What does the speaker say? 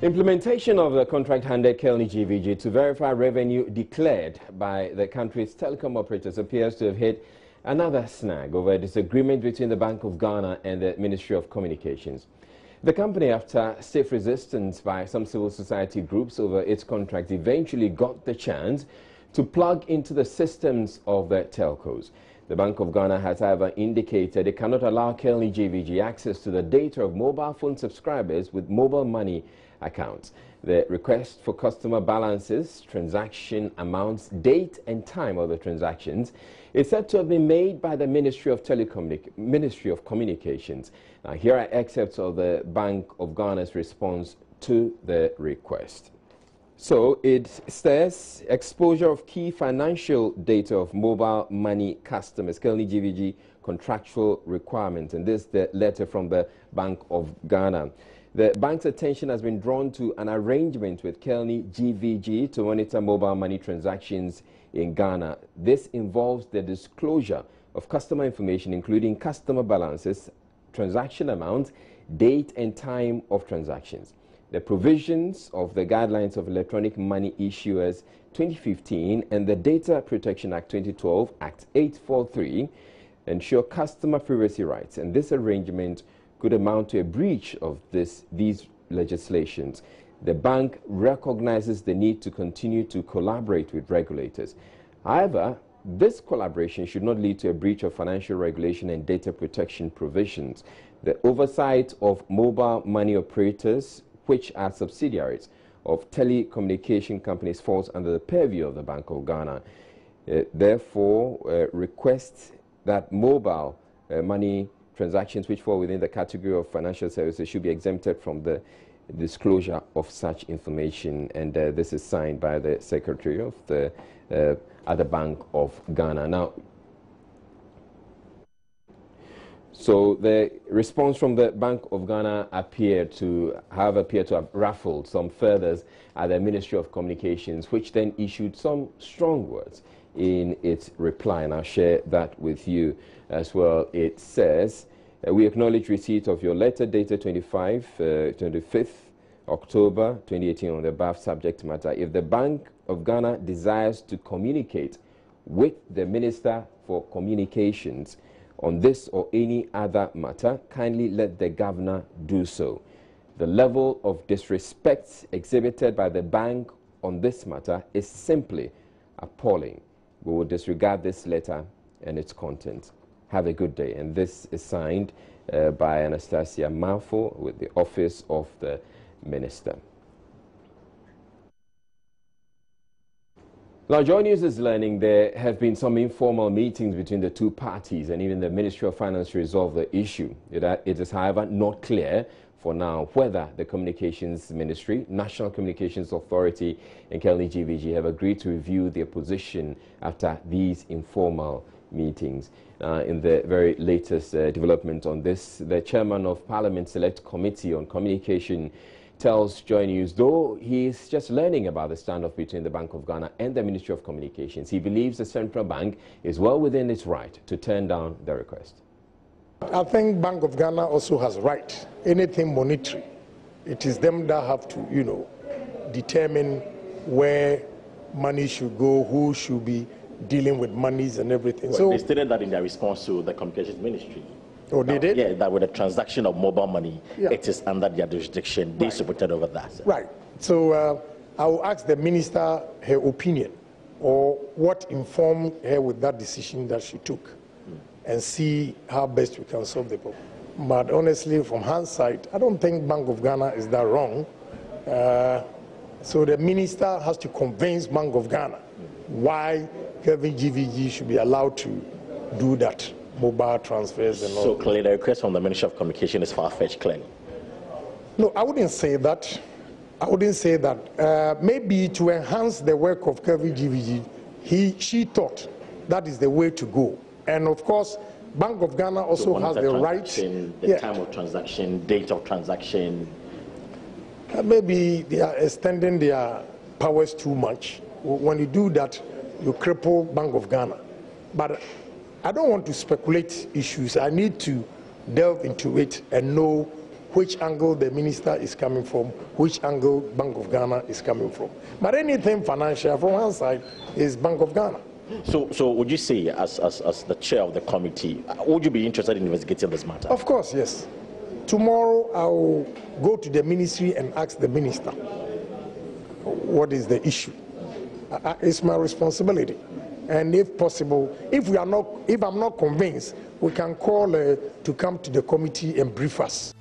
Implementation of the contract handed Kelny GVG to verify revenue declared by the country's telecom operators appears to have hit another snag over a disagreement between the Bank of Ghana and the Ministry of Communications. The company, after stiff resistance by some civil society groups over its contract, eventually got the chance to plug into the systems of the telcos. The Bank of Ghana has, however, indicated it cannot allow Kelny GVG access to the data of mobile phone subscribers with mobile money accounts. The request for customer balances, transaction amounts, date and time of the transactions is said to have been made by the Ministry of Communications. Now, here are excerpts of the Bank of Ghana's response to the request. So it says exposure of key financial data of mobile money customers, Kelny GVG contractual requirements, and this is the letter from the Bank of Ghana. The bank's attention has been drawn to an arrangement with Kelny GVG to monitor mobile money transactions in Ghana. This involves the disclosure of customer information, including customer balances, transaction amounts, date and time of transactions. The provisions of the Guidelines of Electronic Money Issuers 2015 and the Data Protection Act 2012, Act 843, ensure customer privacy rights, and this arrangement could amount to a breach of these legislations. The bank recognizes the need to continue to collaborate with regulators. However, this collaboration should not lead to a breach of financial regulation and data protection provisions. The oversight of mobile money operators, which are subsidiaries of telecommunication companies, falls under the purview of the Bank of Ghana. Therefore, requests that mobile money transactions which fall within the category of financial services should be exempted from the disclosure of such information. And this is signed by the Secretary of the other Bank of Ghana. Now, so the response from the Bank of Ghana appeared to have ruffled some feathers at the Ministry of Communications, which then issued some strong words in its reply, and I'll share that with you as well. It says, we acknowledge receipt of your letter dated 25th October 2018 on the above subject matter. If the Bank of Ghana desires to communicate with the Minister for Communications on this or any other matter, kindly let the Governor do so. The level of disrespect exhibited by the bank on this matter is simply appalling. We will disregard this letter and its content. Have a good day. And this is signed by Anastasia Mafo with the Office of the Minister. Now, Joy News is learning there have been some informal meetings between the two parties and even the Ministry of Finance to resolve the issue. It is, however, not clear for now whether the Communications Ministry, National Communications Authority and Kelny GVG have agreed to review their position after these informal meetings. In the very latest development on this, the chairman of Parliament's Select Committee on Communication tells Joy News, though he is just learning about the standoff between the Bank of Ghana and the Ministry of Communications, he believes the central bank is well within its right to turn down the request. I think Bank of Ghana also has right. Anything monetary, it is them that have to, determine where money should go, who should be dealing with monies and everything. Well, so they stated that in their response to the Communications Ministry. Oh, they did? Yeah, that with the transaction of mobile money, it is under their jurisdiction. They supported over that. Right. So I will ask the minister her opinion or what informed her with that decision that she took and see how best we can solve the problem. But honestly, from hindsight, I don't think Bank of Ghana is that wrong. So the minister has to convince Bank of Ghana why Kelny GVG should be allowed to do that, mobile transfers and all. So clearly the request from the Ministry of Communication is far-fetched, clearly. No, I wouldn't say that. I wouldn't say that. Maybe to enhance the work of Kelny GVG, she thought that is the way to go. And of course, Bank of Ghana also has the right. The time of transaction, date of transaction. Maybe they are extending their powers too much. When you do that, you cripple Bank of Ghana. But I don't want to speculate issues. I need to delve into it and know which angle the minister is coming from, which angle Bank of Ghana is coming from. But anything financial from one side is Bank of Ghana. So would you say, as the chair of the committee, would you be interested in investigating this matter? Of course, yes. Tomorrow I will go to the ministry and ask the minister what is the issue. It's my responsibility. And if possible, if I'm not convinced, we can call to come to the committee and brief us.